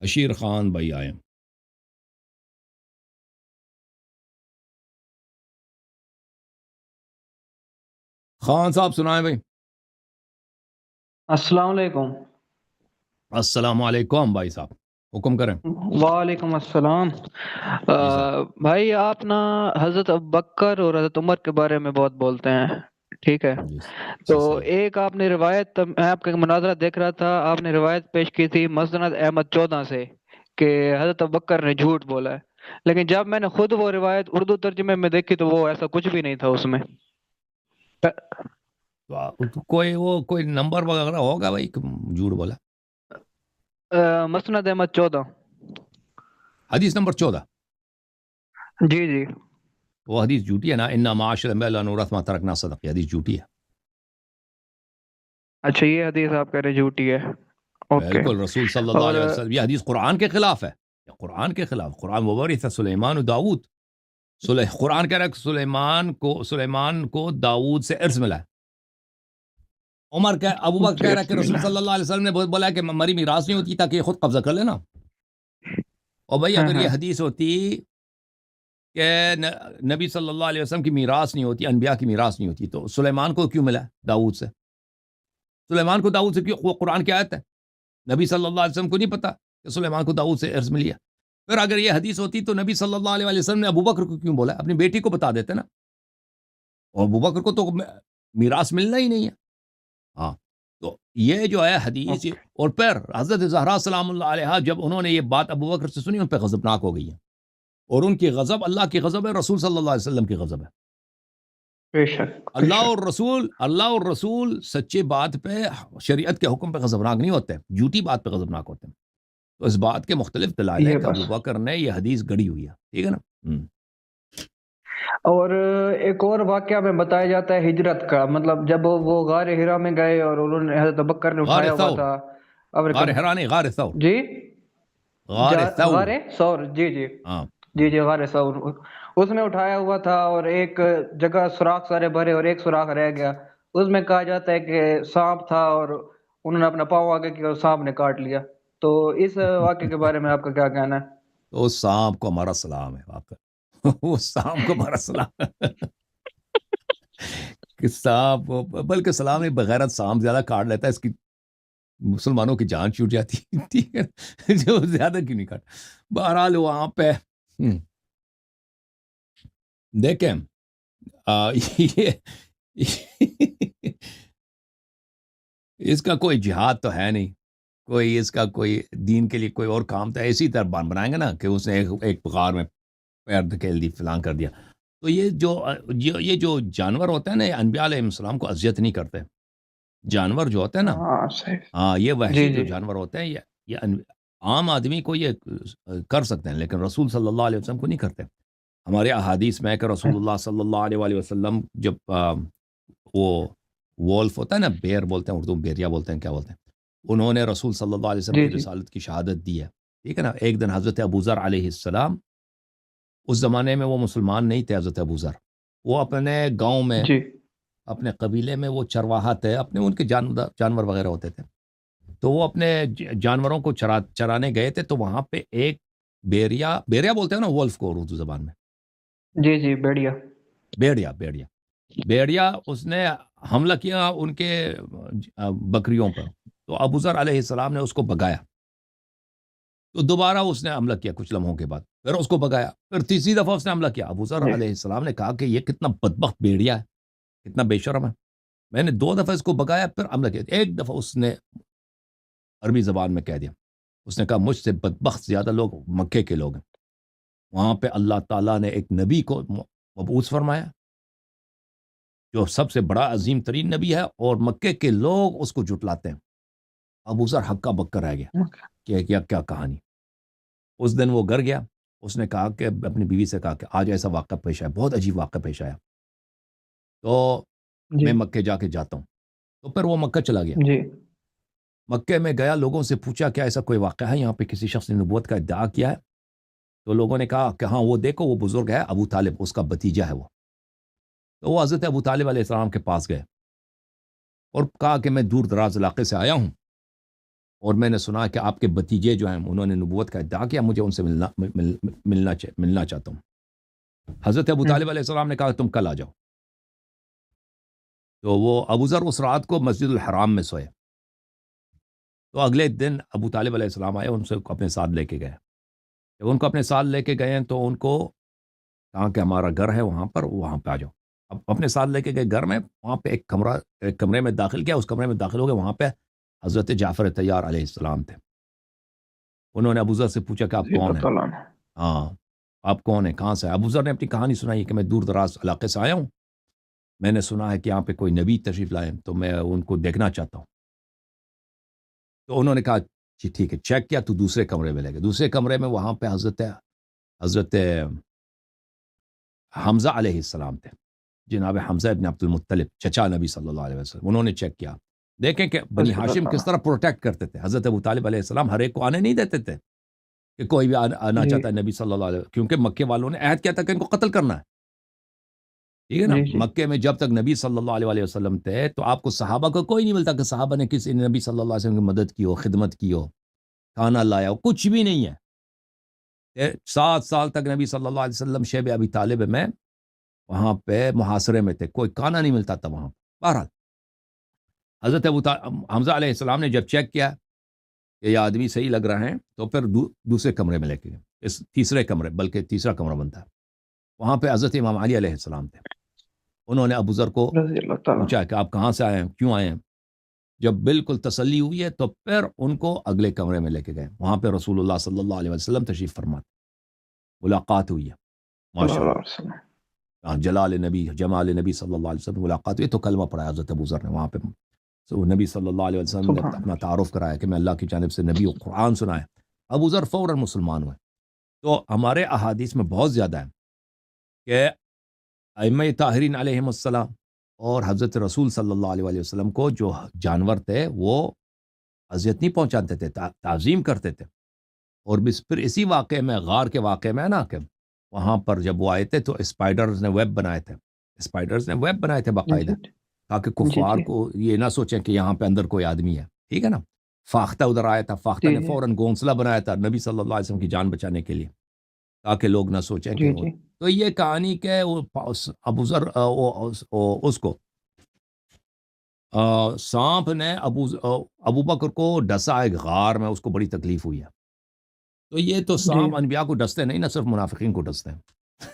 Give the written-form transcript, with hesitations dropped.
اشیر خان بھائی آئے. خان صاحب سنائیں بھائی. السلام علیکم. السلام علیکم بھائی صاحب, حکم کریں. وعلیکم السلام. جی صاحب. بھائی آپ نا حضرت ابوبکر اور حضرت عمر کے بارے میں بہت بولتے ہیں. ٹھیک ہے. جی تو جی صحیح. ایک آپ نے روایت، میں آپ کا مناظرہ دیکھ رہا تھا، آپ نے روایت پیش کی تھی مسند احمد 14 سے کہ حضرت ابوبکر نے جھوٹ بولا ہے، لیکن جب میں نے خود وہ روایت اردو ترجمے میں دیکھی تو وہ ایسا کچھ بھی نہیں تھا اس میں. تو کوئی نمبر وغیرہ ہوگا بھائی کہ جھوٹ بولا؟ مسند احمد 14. حدیث نمبر 14. جی جی. وہ حدیث جھوٹی ہے نا, انا معاشر الانبیاء لا نورث ما ترکنا صدقہ, حدیث جھوٹی ہے. اچھا یہ حدیث آپ کہہ رہے جھوٹی ہے. اوکے. بالکل, رسول صلی اللہ اور علیہ وسلم, یہ حدیث قرآن کے خلاف ہے. قرآن کے خلاف. قرآن وورث سلیمان و داؤد. قرآن کہہ رہا ہے کہ سلیمان کو داؤد سے ارث ملا ہے. ابو بکر کہہ رہا ہے کہ رسول صلی اللہ علیہ وسلم نے بولا کہ مری میراث نہیں ہوتی تاکہ یہ خود قبضہ کر لینا. اور بھائی ہاں اگر یہ ہاں. حدیث ہوتی کہ نبی صلی اللہ علیہ وسلم کی میراث نہیں ہوتی, انبیاء کی میراث نہیں ہوتی, تو سلیمان کو کیوں ملا داؤد سے؟ سلیمان کو داؤد سے کیوں؟ وہ قرآن کی آیت ہے. نبی صلی اللہ علیہ وسلم کو نہیں پتا کہ سلیمان کو داؤد سے ارث ملی ہے. پھر اگر یہ حدیث ہوتی تو نبی صلی اللہ علیہ وسلم نے ابوبکر کو کیوں بولا؟ اپنی بیٹی کو بتا دیتے نا, اور ابوبکر کو تو میراث ملنا ہی نہیں ہے. ہاں, تو یہ جو ہے حدیث. اور پھر حضرت زہرا سلام اللہ علیہا جب انہوں نے یہ بات ابوبکر سے سنی, ان پہ غضبناک ہو گئی ہے. اور ان کی غضب اللہ کی غضب ہے, رسول صلی اللہ علیہ وسلم کی غضب ہے. بے شک بے اللہ اور رسول سچے بات پہ, شریعت کے حکم پہ غضبناک نہیں ہوتے, جھوٹی بات پہ غضبناک ہوتے ہیں. تو اس بات کے مختلف شک. دلائل ہیں یہ کہ بس. ابوبکر نے یہ حدیث گڑی ہوئی ہے. ٹھیک ہے نا. اور ایک اور واقعہ میں بتایا جاتا ہے ہجرت کا، مطلب جب وہ غار ہرا میں گئے اور انہوں نے حضرت ابوبکر نے غار اٹھایا ہوا ثور, تھا. ابر غار حرا نہیں, غار ثور. جی. غار ثور. غار سور. جی جی. ہاں. جی جی غار سور. اس میں اٹھایا ہوا تھا اور ایک جگہ سوراخ سارے بھرے اور ایک سوراخ رہ گیا. اس میں کہا جاتا ہے کہ سانپ تھا اور انہوں نے اپنا پاؤں آگے کیا اور سانپ نے کاٹ لیا. تو اس واقعے کے بارے میں آپ کا کیا کہنا ہے؟ تو اس سانپ کو ہمارا سلام ہے واقع. اس سانپ کو ہمارا سلام ہے کہ سانپ, بلکہ سلام نہیں, بغیرت سانپ زیادہ کاٹ لیتا ہے, اس کی مسلمانوں کی جان چھوٹ جاتی ہے. ٹھیک ہے, جو زیادہ کیوں نہیں کاٹ. بہرحال وہاں پہ دیکھیں یہ اس کا کوئی جہاد تو ہے نہیں, کوئی اس کا کوئی دین کے لیے کوئی اور کام تو ایسی طرح بنائیں گے نا کہ اس نے ایک غار میں پیر دھکیل دی, فلان کر دیا. تو یہ جو جانور ہوتے ہیں نا, یہ انبیاء علیہ السلام کو اذیت نہیں کرتے. جانور جو ہوتے ہیں نا, ہاں صحیح. ہاں, یہ وحشی جی جو جی. جانور ہوتے ہیں, یہ عام آدمی کو یہ کر سکتے ہیں, لیکن رسول صلی اللہ علیہ وسلم کو نہیں کرتے. ہمارے احادیث میں کہ رسول اللہ صلی اللہ علیہ وآلہ وسلم جب وہ وولف ہوتا ہے نا, بیر بولتے ہیں اردو, بیریا بولتے ہیں, کیا بولتے ہیں, انہوں نے رسول صلی اللہ علیہ وسلم جی کی جی. رسالت کی شہادت دی ہے. ٹھیک ہے نا. ایک دن حضرت ابوذر علیہ السلام, اس زمانے میں وہ مسلمان نہیں تھے حضرت ابوذر, وہ اپنے گاؤں میں, جی. اپنے قبیلے میں وہ چرواہا تھے, اپنے ان کے جانور وغیرہ ہوتے تھے. تو وہ اپنے جانوروں کو چرانے گئے تھے. تو وہاں پہ ایک بیریا بولتے ہیں نا وولف کو اردو زبان میں, جی جی. بڑھیا. بیڑیا اس نے حملہ کیا ان کے بکریوں پر. تو ابوذر علیہ السلام نے اس کو بگایا. تو دوبارہ اس نے حملہ کیا کچھ لمحوں کے بعد, پھر اس کو بگایا, پھر تیسری دفعہ اس نے حملہ کیا. ابوذر جی. علیہ السلام نے کہا کہ یہ کتنا بدبخت بیڑیا ہے, کتنا بے شرم ہے, میں نے 2 دفعہ اس کو بگایا, پھر حملہ کیا. ایک دفعہ اس نے عربی زبان میں کہہ دیا, اس نے کہا مجھ سے بدبخت زیادہ لوگ مکے کے لوگ ہیں. وہاں پہ اللہ تعالیٰ نے ایک نبی کو مبعوث فرمایا جو سب سے بڑا عظیم ترین نبی ہے, اور مکے کے لوگ اس کو جھٹلاتے ہیں. ابوذر ہکا بکا رہ گیا کہ کیا کہانی. اس دن وہ گھر گیا, اس نے کہا کہ اپنی بیوی سے کہا کہ آج ایسا واقعہ پیش آیا, بہت عجیب واقعہ پیش آیا, تو جی میں مکے جا کے جاتا ہوں. تو پھر وہ مکہ چلا گیا. جی. مکے میں گیا, لوگوں سے پوچھا کیا ایسا کوئی واقعہ ہے یہاں پہ کسی شخص نے نبوت کا ادعا کیا ہے؟ تو لوگوں نے کہا کہ ہاں وہ دیکھو وہ بزرگ ہے ابو طالب, اس کا بھتیجا ہے وہ. تو وہ حضرت ابو طالب علیہ السلام کے پاس گئے اور کہا کہ میں دور دراز علاقے سے آیا ہوں, اور میں نے سنا کہ آپ کے بھتیجے جو ہیں انہوں نے نبوت کا ادعا کیا، مجھے ان سے ملنا چاہتا ہوں۔ حضرت ابو طالب علیہ السلام نے کہا تم کل آ جاؤ۔ تو وہ ابو ذر اس رات کو مسجد الحرام میں سوئے۔ تو اگلے دن ابو طالب علیہ السلام آئے، ان سے اپنے ساتھ لے کے گئے۔ جب ان کو اپنے ساتھ لے کے گئے ہیں تو ان کو کہا کہ ہمارا گھر ہے وہاں پر، وہاں پہ آ جاؤ۔ اب اپنے ساتھ لے کے گئے گھر میں، وہاں پہ ایک کمرے میں داخل کیا، اس کمرے میں داخل ہو گئے، وہاں پہ حضرت جعفر طیار علیہ السلام تھے۔ انہوں نے ابو ذر سے پوچھا کہ آپ کون ہیں؟ ہاں، آپ کون ہیں، کہاں سے؟ ابو ذر نے اپنی کہانی سنائی کہ میں دور دراز علاقے سے آیا ہوں، میں نے سنا ہے کہ یہاں پہ کوئی نبی تشریف لائے تو میں ان کو دیکھنا چاہتا ہوں۔ تو انہوں نے کہا جی ٹھیک ہے، چیک کیا تو دوسرے کمرے میں لے گئے۔ دوسرے کمرے میں وہاں پہ حضرت حمزہ علیہ السلام تھے، جناب حمزہ ابن عبد المطلب، چچا نبی صلی اللہ علیہ وسلم۔ انہوں نے چیک کیا، دیکھیں کہ بنی ہاشم کس طرح پروٹیکٹ کرتے تھے۔ حضرت ابو طالب علیہ السلام ہر ایک کو آنے نہیں دیتے تھے کہ کوئی بھی آنا چاہتا ہے نبی صلی اللہ علیہ وسلم، کیونکہ مکے والوں نے عہد کیا تھا کہ ان کو قتل کرنا ہے، ٹھیک ہے نا۔ مکے میں جب تک نبی صلی اللہ علیہ وسلم تھے تو آپ کو صحابہ کو کوئی نہیں ملتا کہ صحابہ نے کسی نبی صلی اللہ علیہ وسلم کی مدد کی ہو، خدمت کی ہو، کھانا لایا ہو، کچھ بھی نہیں ہے۔ 7 سال تک نبی صلی اللہ علیہ وسلم شیب ابی طالب میں وہاں پہ محاصرے میں تھے، کوئی کھانا نہیں ملتا تھا وہاں۔ بہرحال حضرت حمزہ علیہ السلام نے جب چیک کیا کہ یہ آدمی صحیح لگ رہا ہے تو پھر دوسرے کمرے میں لے کے گئے، تیسرے کمرے، بلکہ تیسرا کمرہ بنتا ہے، وہاں پہ حضرت امام علی علیہ السلام تھے۔ انہوں نے ابو ذر کو پوچھا کہ آپ کہاں سے آئے ہیں، کیوں آئے ہیں؟ جب بالکل تسلی ہوئی ہے تو پھر ان کو اگلے کمرے میں لے کے گئے، وہاں پہ رسول اللہ صلی اللہ علیہ وسلم تشریف فرما، ملاقات ہوئی ہے، ماشاء اللہ، جلال نبی، جمال نبی صلی اللہ علیہ وسلم ملاقات ہوئی۔ تو کلمہ پڑھا حضرت ابو ذر نے وہاں پہ، نبی صلی اللہ علیہ وسلم نے اپنا تعارف کرایا کہ میں اللہ کی جانب سے نبی و قرآن سنا ہے۔ ابو ذر فوراً مسلمان ہوئے۔ تو ہمارے احادیث میں بہت زیادہ ہے کہ ائمہ طاہرین علیہم السلام اور حضرت رسول صلی اللہ علیہ وسلم کو جو جانور تھے وہ اذیت نہیں پہنچاتے تھے، تعظیم کرتے تھے۔ اور پھر اسی واقعے میں، غار کے واقعے میں نا، کہ وہاں پر جب وہ آئے تھے تو اسپائڈرز نے ویب بنائے تھے باقاعدہ، تاکہ کفار کو یہ نہ سوچیں کہ یہاں پہ اندر کوئی آدمی ہے، ٹھیک ہے نا۔ فاختہ ادھر آیا تھا، فاختہ نے فوراً گھونسلہ بنایا تھا نبی صلی اللہ علیہ وسلم کی جان بچانے کے لیے، تاکہ لوگ نہ سوچیں کہ تو یہ کہانی کہ ابو ذر اس کو سانپ نے ابو بکر کو ڈسا ایک غار میں، اس کو بڑی تکلیف ہوئی ہے۔ تو یہ تو سانپ انبیاء کو ڈستے نہیں، نہ صرف منافقین کو ڈستے ہیں۔